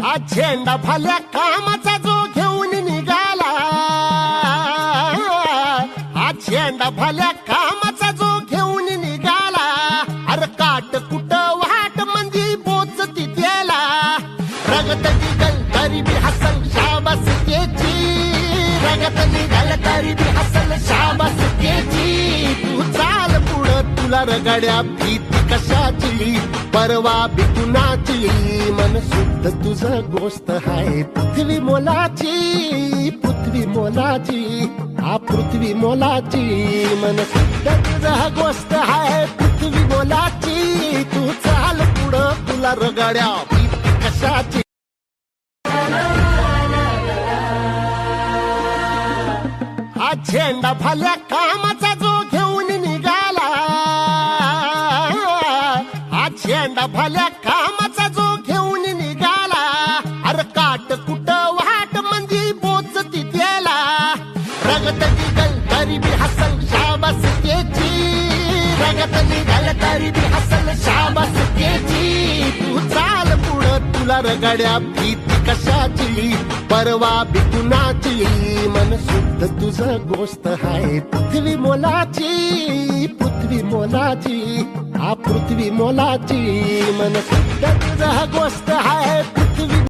हा झेंडा भल्या कामाचा जो घेऊन निघाला, हा झेंडा भल्या कामाचा जो घेऊन निघाला, अरे काट कुट वाट मंदी बोचती त्याला, रगत निघल तरी बी हसल शाबास त्याची, रगत निघल तरी बी हसल शाबास त्याची. तू चाल पुढं तुला रगड्या भीती कशाची, परवा बी कुणाची, मन शुद्ध तुझं गोष्ट हाय पृथ्वी मोलाची, पृथ्वी मोलाची, हा पृथ्वी मोलाची, मन शुद्ध तुझं गोष्ट हाय पृथ्वी मोलाची. तू चाल पुढं तुला रगड्या भीती कशाची. हा झेंडा भल्या कामाचा जो घेऊन निघाला, हा झेंडा भल्या कामाचा जो घेऊन निघाला, अरे काट कुट वाट मंदी बोचती त्याला, रगत निघल तरी बी हसल शाबास त्याची, रगत निघल तरी बी हसल शाबास त्याची. तू चाल पुढं तुला रगड्या भीती कशाची, परवा बी कुणाची, मन शुद्ध तुझं गोष्ट हाय पृथ्वी मोलाची, पृथ्वी मोलाची, हा पृथ्वी मोलाची, मन शुद्ध तुझं गोष्ट हाय पृथ्वी